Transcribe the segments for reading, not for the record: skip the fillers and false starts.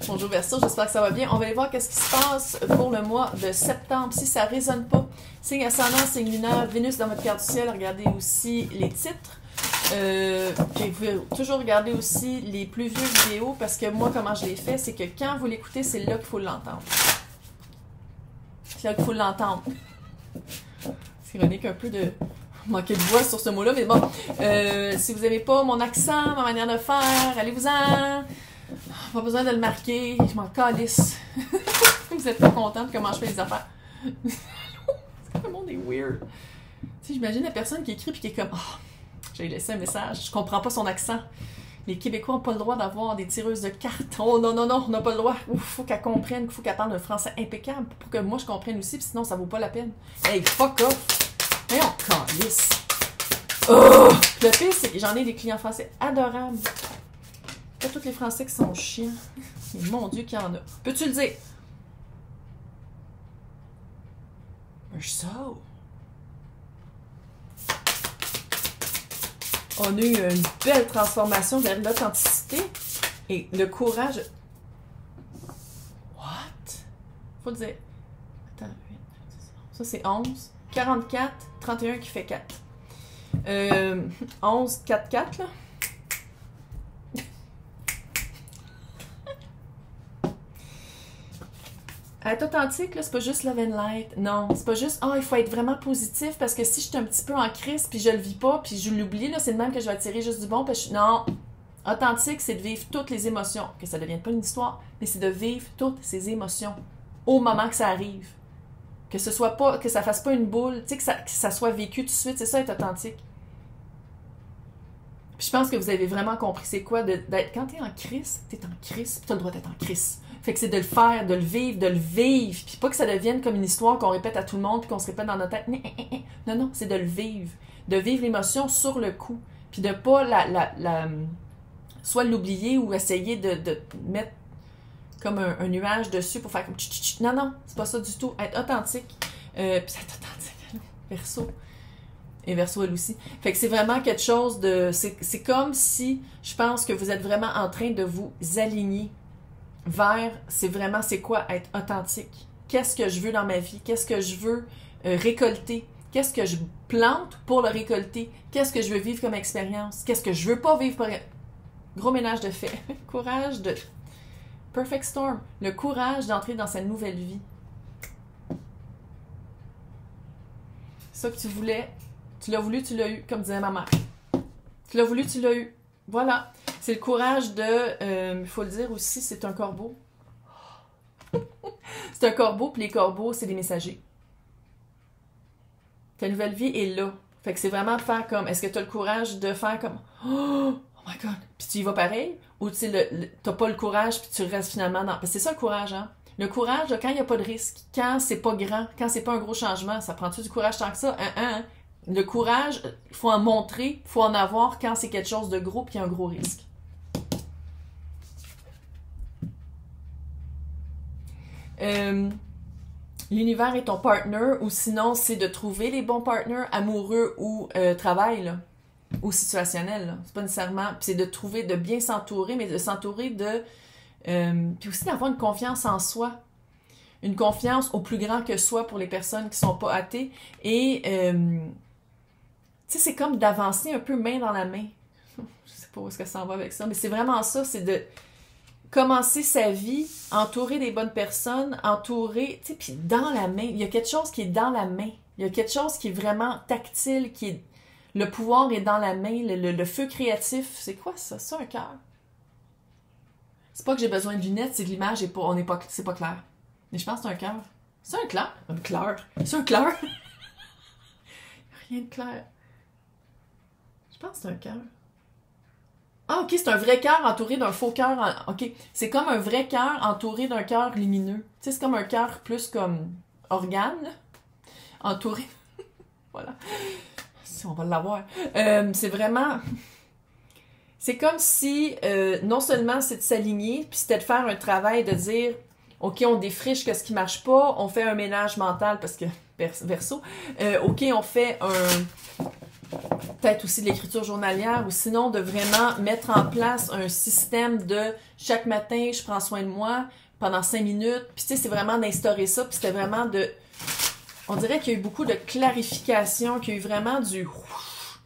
Bonjour Verseau, j'espère que ça va bien. On va aller voir qu'est-ce qui se passe pour le mois de septembre. Si ça ne résonne pas, signe ascendant, signe lunaire, Vénus dans votre carte du ciel. Regardez aussi les titres. Puis vous pouvez toujours regarder aussi les plus vieux vidéos parce que moi, comment je l'ai fait, c'est que quand vous l'écoutez, c'est là qu'il faut l'entendre. C'est là qu'il faut l'entendre. C'est ironique un peu de manquer de voix sur ce mot-là, mais bon. Si vous n'aimez pas mon accent, ma manière de faire, allez-vous-en. Pas besoin de le marquer, je m'en calisse. Vous êtes pas content de comment je fais les affaires. Le monde est weird. Tu sais, j'imagine la personne qui écrit puis qui est comme oh, j'ai laissé un message, je comprends pas son accent. Les Québécois n'ont pas le droit d'avoir des tireuses de cartes. Oh non, non, non, on n'a pas le droit. Il faut qu'elle comprenne, il faut qu'elle parle un français impeccable pour que moi je comprenne aussi, puis sinon ça vaut pas la peine. Hey, fuck off! Hey, on calisse. Oh! Le pire, c'est que j'en ai des clients français adorables. Pas tous les Français qui sont chiants. Mais mon Dieu qu'il y en a. Peux-tu le dire? So. On a eu une belle transformation vers l'authenticité et le courage. What? Faut le dire. Attends, 8, ça c'est 11. 44, 31 qui fait 4. 11, 4, 4 là. Être authentique, là, c'est pas juste love and light. Non, c'est pas juste, il faut être vraiment positif parce que si je suis un petit peu en crise puis je le vis pas puis je l'oublie, là, c'est de même que je vais attirer juste du bon. Parce que non, authentique, c'est de vivre toutes les émotions. Que ça ne devienne pas une histoire, mais c'est de vivre toutes ces émotions au moment que ça arrive. Que ce soit pas, que ça fasse pas une boule, tu sais, que ça soit vécu tout de suite. C'est ça, être authentique. Puis je pense que vous avez vraiment compris c'est quoi d'être. Quand t'es en crise, puis t'as le droit d'être en crise. Fait que c'est de le faire, de le vivre, puis pas que ça devienne comme une histoire qu'on répète à tout le monde, puis qu'on se répète dans notre tête. Non, non, c'est de le vivre. De vivre l'émotion sur le coup, puis de pas soit l'oublier ou essayer de mettre comme un nuage dessus pour faire comme non, non, c'est pas ça du tout. Être authentique, puis être authentique, Verseau. Et Verseau, elle aussi. Fait que c'est vraiment quelque chose de... C'est comme si, je pense que vous êtes vraiment en train de vous aligner vers, c'est quoi être authentique? Qu'est-ce que je veux dans ma vie? Qu'est-ce que je veux récolter? Qu'est-ce que je plante pour le récolter? Qu'est-ce que je veux vivre comme expérience? Qu'est-ce que je veux pas vivre pour... Gros ménage de fait. Courage de... Perfect Storm. Le courage d'entrer dans sa nouvelle vie. Ça que tu voulais... Tu l'as voulu, tu l'as eu, comme disait ma mère. Tu l'as voulu, tu l'as eu. Voilà. C'est le courage de... il faut le dire aussi, c'est un corbeau. C'est un corbeau, puis les corbeaux, c'est des messagers. Ta nouvelle vie est là. Fait que c'est vraiment de faire comme... Est-ce que tu as le courage de faire comme... Oh my God! Puis tu y vas pareil? Ou tu t'as pas le courage, puis tu restes finalement dans... Parce que c'est ça le courage, hein? Le courage, là, quand il n'y a pas de risque, quand c'est pas grand, quand c'est pas un gros changement, ça prend-tu du courage tant que ça? Le courage, il faut en montrer, il faut en avoir quand c'est quelque chose de gros puis il y a un gros risque. L'univers est ton partner ou sinon c'est de trouver les bons partners amoureux ou travail là, ou situationnel. C'est pas nécessairement... Puis c'est de trouver, de bien s'entourer, mais de s'entourer de... puis aussi d'avoir une confiance en soi. Une confiance au plus grand que soi pour les personnes qui sont pas athées et... tu sais, c'est comme d'avancer un peu main dans la main. Je sais pas où est-ce que ça en va avec ça, mais c'est vraiment ça, c'est de commencer sa vie, entourer des bonnes personnes, entourer, tu sais, puis dans la main. Il y a quelque chose qui est dans la main. Il y a quelque chose qui est vraiment tactile, qui est... Le pouvoir est dans la main, le feu créatif. C'est quoi ça? C'est un cœur? C'est pas que j'ai besoin de lunettes, c'est que l'image est pas... c'est pas clair. Mais je pense que c'est un cœur. C'est un clair? Un clair? C'est un clair? Rien de clair. Je pense que c'est un cœur. Ah, ok, c'est un vrai cœur entouré d'un faux cœur. Ok, c'est comme un vrai cœur entouré d'un cœur lumineux. Tu sais, c'est comme un cœur plus comme organe, là. Entouré. Voilà. Si on va l'avoir. C'est vraiment... C'est comme si, non seulement c'est de s'aligner, puis c'était de faire un travail de dire, ok, on défriche ce qui marche pas, on fait un ménage mental, parce que, Verseau, ok, on fait peut-être aussi de l'écriture journalière, ou sinon de vraiment mettre en place un système de chaque matin, je prends soin de moi pendant 5 minutes. Puis tu sais, c'est vraiment d'instaurer ça. Puis c'était vraiment de... On dirait qu'il y a eu beaucoup de clarification, qu'il y a eu vraiment du... Tu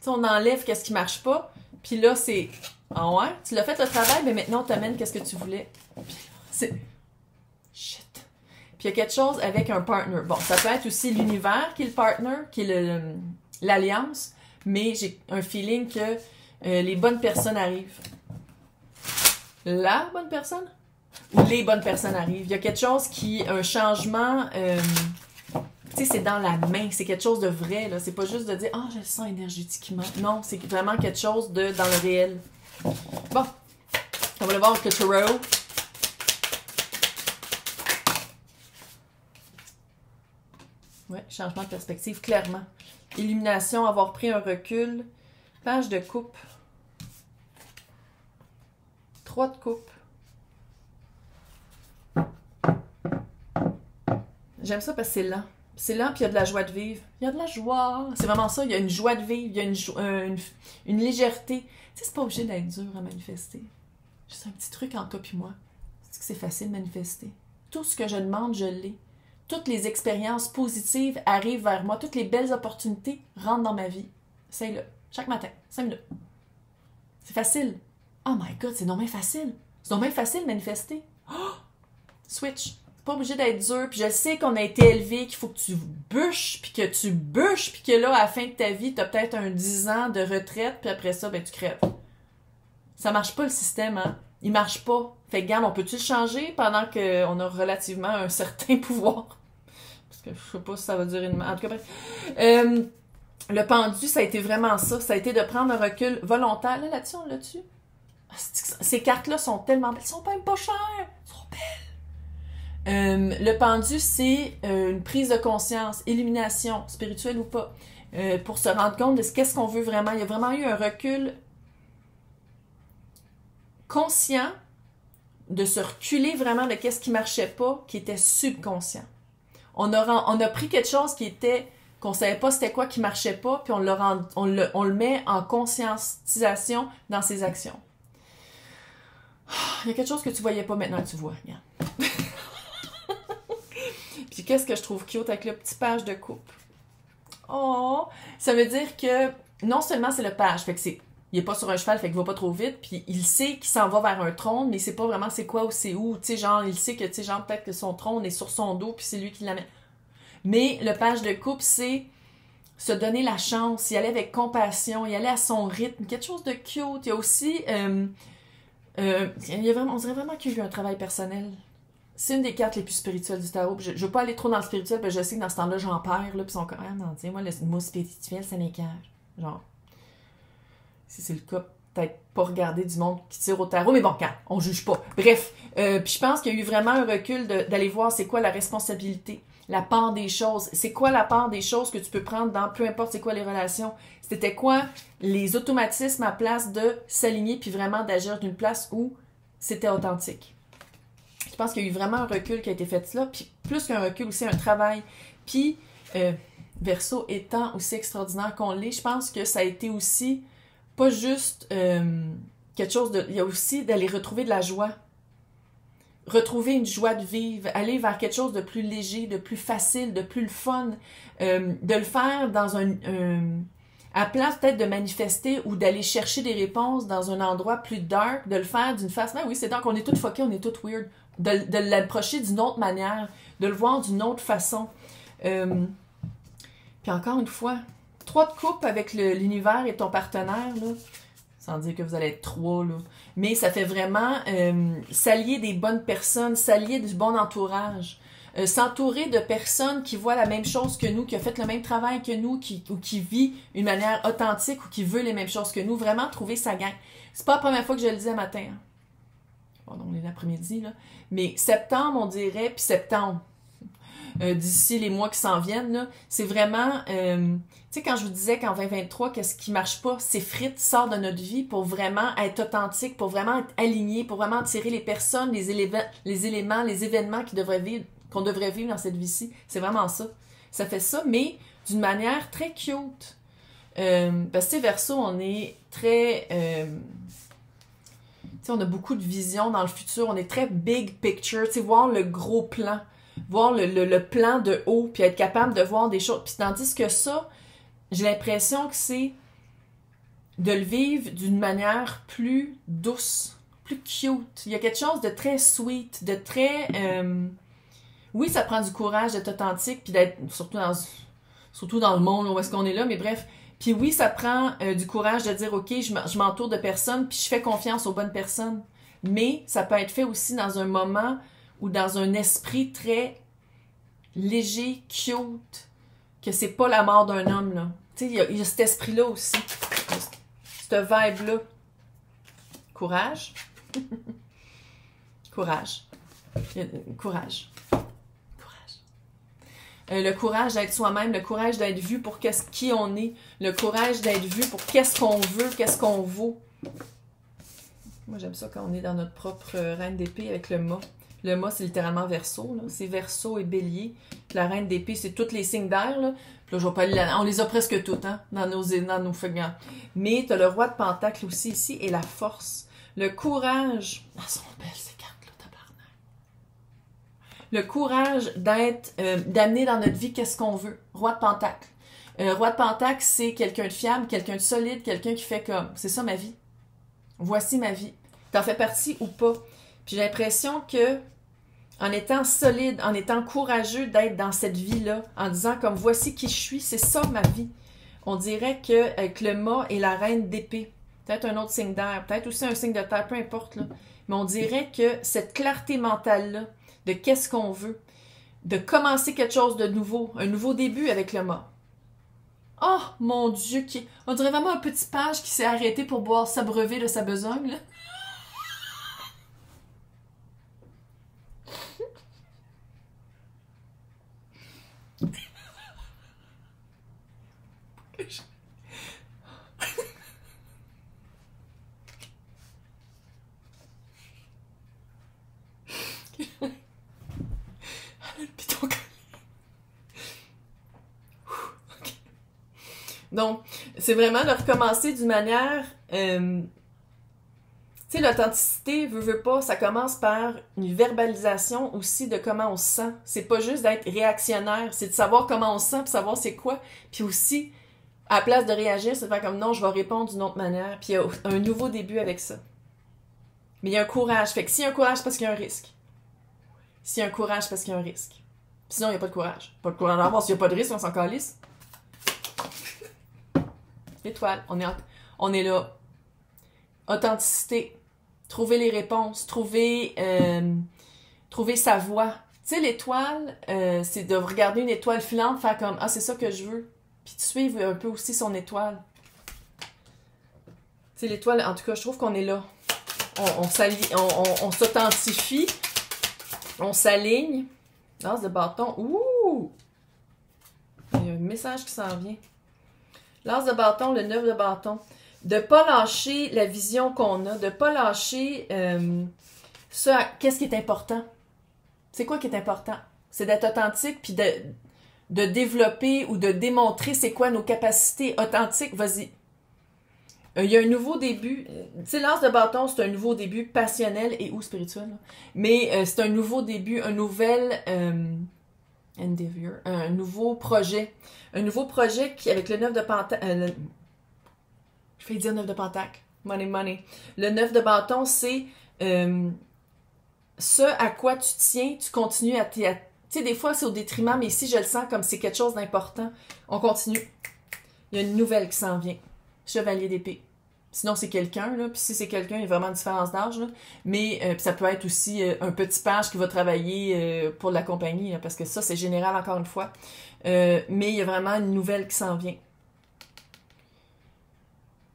sais, on enlève qu'est-ce qui marche pas. Puis là, c'est... Ah ouais? Tu l'as fait le travail, mais maintenant on t'amène qu'est-ce que tu voulais. Puis c'est... Shit. Puis il y a quelque chose avec un partner. Bon, ça peut être aussi l'univers qui est le partner, qui est l'alliance. Mais j'ai un feeling que les bonnes personnes arrivent. La bonne personne? Ou les bonnes personnes arrivent. Il y a quelque chose qui... Un changement... tu sais, c'est dans la main. C'est quelque chose de vrai, là. C'est pas juste de dire « Ah, je le sens énergétiquement. » Non, c'est vraiment quelque chose de dans le réel. Bon. On va le voir avec le tarot. Ouais, changement de perspective, clairement. Illumination, avoir pris un recul. Page de coupe. 3 de coupe. J'aime ça parce que c'est lent. C'est lent, puis il y a de la joie de vivre. Il y a de la joie. C'est vraiment ça, il y a une joie de vivre, il y a une légèreté. Tu sais, c'est pas obligé d'être dur à manifester. Juste un petit truc entre toi et moi. C'est que c'est facile de manifester. Tout ce que je demande, je l'ai. Toutes les expériences positives arrivent vers moi. Toutes les belles opportunités rentrent dans ma vie. Essaye-le. Chaque matin. 5 minutes. C'est facile. Oh my God, c'est non bien facile. C'est non bien facile de manifester. Oh! Switch. C'est pas obligé d'être dur. Puis je sais qu'on a été élevé, qu'il faut que tu bûches, puis que là, à la fin de ta vie, t'as peut-être un 10 ans de retraite, puis après ça, ben tu crèves. Ça marche pas le système, hein? Il marche pas. Fait que, regarde, on peut-tu le changer pendant qu'on a relativement un certain pouvoir? Parce que je sais pas si ça va durer une... En tout cas, bref. Le pendu, ça a été vraiment ça. Ça a été de prendre un recul volontaire. Là-dessus, on l'a-tu? Ces cartes-là sont tellement belles. Elles sont même pas chères. Elles sont belles. Le pendu, c'est une prise de conscience, illumination, spirituelle ou pas, pour se rendre compte de qu'est-ce qu'on veut vraiment. Il y a vraiment eu un recul conscient de se reculer vraiment de qu'est-ce qui marchait pas, qui était subconscient. On a pris quelque chose qui était qu'on savait pas c'était quoi qui marchait pas, puis on le met en conscientisation dans ses actions. Il y a quelque chose que tu voyais pas maintenant que tu vois. Regarde. Puis qu'est-ce que je trouve cute avec le petit page de coupe? Oh! Ça veut dire que non seulement c'est le page, fait que il est pas sur un cheval, fait qu'il va pas trop vite, puis il sait qu'il s'en va vers un trône, mais il sait pas vraiment c'est quoi ou c'est où. Tu sais, genre, il sait que, tu sais, genre, peut-être que son trône est sur son dos, puis c'est lui qui l'amène. Mais le page de coupe, c'est se donner la chance, y aller avec compassion, y aller à son rythme, quelque chose de cute. Il y a aussi... on dirait vraiment qu'il y a eu un travail personnel. C'est une des cartes les plus spirituelles du tarot. Je veux pas aller trop dans le spirituel, parce que je sais que dans ce temps-là, j'en perds, là, puis ils sont quand même, non, tu sais, moi, le mot spirituel, ça m'écage. Genre, si c'est le cas, peut-être pas regarder du monde qui tire au tarot, mais bon, quand on juge pas. Bref, puis je pense qu'il y a eu vraiment un recul d'aller voir c'est quoi la responsabilité, la part des choses. C'est quoi la part des choses que tu peux prendre dans peu importe c'est quoi les relations. C'était quoi les automatismes à place de s'aligner puis vraiment d'agir d'une place où c'était authentique. Je pense qu'il y a eu vraiment un recul qui a été fait là, puis plus qu'un recul aussi un travail. Puis Verseau étant aussi extraordinaire qu'on l'est, je pense que ça a été aussi pas juste quelque chose de... Il y a aussi d'aller retrouver de la joie. Retrouver une joie de vivre, aller vers quelque chose de plus léger, de plus facile, de plus le fun, de le faire dans à place peut-être de manifester ou d'aller chercher des réponses dans un endroit plus dark, de le faire d'une façon... Oui, c'est dark, on est toutes fuckés, on est toutes weird. De l'approcher d'une autre manière, de le voir d'une autre façon. Puis encore une fois, 3 de coupe avec l'univers et ton partenaire, là, sans dire que vous allez être 3, là. Mais ça fait vraiment s'allier des bonnes personnes, s'allier du bon entourage. S'entourer de personnes qui voient la même chose que nous, qui ont fait le même travail que nous, ou qui vit une manière authentique ou qui veut les mêmes choses que nous. Vraiment trouver sa gang. C'est pas la première fois que je le disais matin. Hein. Bon, on est l'après-midi, là. Mais septembre, on dirait, puis septembre, d'ici les mois qui s'en viennent, là, c'est vraiment... tu sais, quand je vous disais qu'en 2023, qu'est-ce qui marche pas, c'est frites sort de notre vie pour vraiment être authentique, pour vraiment être aligné, pour vraiment attirer les personnes, les éléments, les événements qu'on devrait vivre dans cette vie-ci. C'est vraiment ça. Ça fait ça, mais d'une manière très cute. Parce que, tu sais, Verseau, on est très... tu sais, on a beaucoup de vision dans le futur. On est très big picture. Tu sais, voir le gros plan. Voir le plan de haut, puis être capable de voir des choses. Puis tandis que ça, j'ai l'impression que c'est de le vivre d'une manière plus douce, plus cute. Il y a quelque chose de très sweet, de très... oui, ça prend du courage d'être authentique, puis d'être... Surtout dans le monde où est-ce qu'on est là, mais bref. Puis oui, ça prend du courage de dire, OK, je m'entoure de personnes, puis je fais confiance aux bonnes personnes. Mais ça peut être fait aussi dans un moment ou dans un esprit très léger, cute, que c'est pas la mort d'un homme, là. Tu sais, il y a cet esprit-là aussi. Cette vibe-là. Courage. Courage. Courage. Le courage d'être soi-même, le courage d'être vu pour qui on est, le courage d'être vu pour qu'est-ce qu'on veut, qu'est-ce qu'on vaut. Moi, j'aime ça quand on est dans notre propre reine d'épée avec le mât. Le mât, c'est littéralement Verseau, là. C'est Verseau et Bélier. Puis la reine d'épée, c'est tous les signes d'air, là. Puis là, je vais pas aller là. On les a presque toutes, hein, dans nos feuilles. Mais t'as le roi de Pentacle aussi ici et la force. Le courage. Ah, sont belles ces cartes-là, tabarnak. Le courage d'amener dans notre vie qu'est-ce qu'on veut. Roi de Pentacle. Roi de Pentacle, c'est quelqu'un de fiable, quelqu'un de solide, quelqu'un qui fait comme, c'est ça ma vie. Voici ma vie. T'en fais partie ou pas. Puis j'ai l'impression que en étant solide, en étant courageux d'être dans cette vie-là, en disant comme voici qui je suis, c'est ça ma vie. On dirait qu'avec le mât et la reine d'épée, peut-être un autre signe d'air, peut-être aussi un signe de terre, peu importe, là. Mais on dirait que cette clarté mentale-là, de qu'est-ce qu'on veut, de commencer quelque chose de nouveau, un nouveau début avec le mât. Oh mon Dieu, on dirait vraiment un petit page qui s'est arrêté pour boire s'abreuver de sa besogne, là. Donc, c'est vraiment de recommencer d'une manière... tu sais, l'authenticité, veut pas, ça commence par une verbalisation aussi de comment on se sent. C'est pas juste d'être réactionnaire, c'est de savoir comment on se sent, puis savoir c'est quoi. Puis aussi, à la place de réagir, c'est de faire comme non, je vais répondre d'une autre manière. Puis il y a un nouveau début avec ça. Mais il y a un courage. Fait que s'il y a un courage, c'est parce qu'il y a un risque. S'il y a un courage, c'est parce qu'il y a un risque. Sinon, il n'y a pas de courage. Pas de courage à avoir. S'il n'y a pas de risque, on s'en calisse. L'étoile, on est là. Authenticité. Trouver les réponses. Trouver sa voie. Tu sais, l'étoile, c'est de regarder une étoile filante, faire comme ah, c'est ça que je veux. Puis de suivre un peu aussi son étoile. Tu sais, l'étoile, en tout cas, je trouve qu'on est là. On s'authentifie. On s'aligne. L'as de bâton. Ouh! Il y a un message qui s'en vient. L'as de bâton, le 9 de bâton. De pas lâcher la vision qu'on a. De pas lâcher qu'est-ce qui est important. C'est quoi qui est important? C'est d'être authentique puis de développer ou de démontrer c'est quoi nos capacités authentiques. Vas-y. Il y a un nouveau début. Tu sais, l'as de bâton, c'est un nouveau début passionnel et ou spirituel. Là. Mais c'est un nouveau début, un nouvel endeavor, un nouveau projet. Un nouveau projet qui, avec le 9 de pentacle... je vais dire 9 de pentacle. Money, money. Le 9 de bâton, c'est ce à quoi tu tiens, tu continues à... Tu sais, des fois, c'est au détriment, mais ici, je le sens comme c'est quelque chose d'important. On continue. Il y a une nouvelle qui s'en vient. Chevalier d'épée. Sinon, c'est quelqu'un, là. Puis si c'est quelqu'un, il y a vraiment une différence d'âge, là. Mais ça peut être aussi un petit page qui va travailler pour la compagnie, là, parce que ça, c'est général, encore une fois. Mais il y a vraiment une nouvelle qui s'en vient.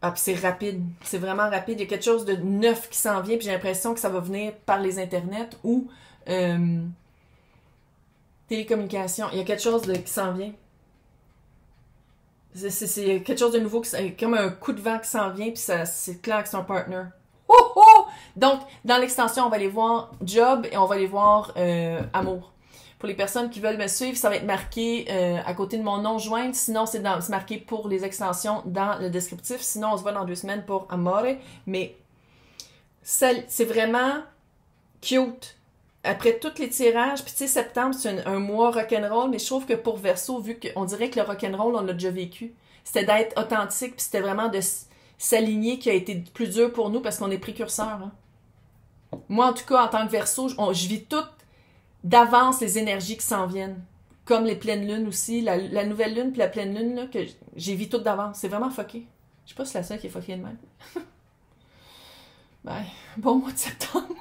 Ah, puis c'est rapide. C'est vraiment rapide. Il y a quelque chose de neuf qui s'en vient, puis j'ai l'impression que ça va venir par les internets ou télécommunications. Il y a quelque chose qui s'en vient. C'est quelque chose de nouveau, comme un coup de vent qui s'en vient, puis c'est clair que c'est un partner. Oh, oh! Donc, dans l'extension, on va aller voir job et on va aller voir amour. Pour les personnes qui veulent me suivre, ça va être marqué à côté de mon nom joindre. Sinon, c'est marqué pour les extensions dans le descriptif. Sinon, on se voit dans 2 semaines pour Amore. Mais c'est vraiment cute. Après tous les tirages, puis tu sais, septembre, c'est un mois rock'n'roll, mais je trouve que pour Verseau, vu qu'on dirait que le rock'n'roll, on l'a déjà vécu, c'était d'être authentique, puis c'était vraiment de s'aligner qui a été plus dur pour nous parce qu'on est précurseurs. Hein. Moi, en tout cas, en tant que Verseau, je vis tout d'avance les énergies qui s'en viennent. Comme les pleines lunes aussi, la nouvelle lune puis la pleine lune, là, que j'ai vu tout d'avance. C'est vraiment fucké. Je sais pas si c'est la seule qui est fuckée de même. Ben, bon mois de septembre.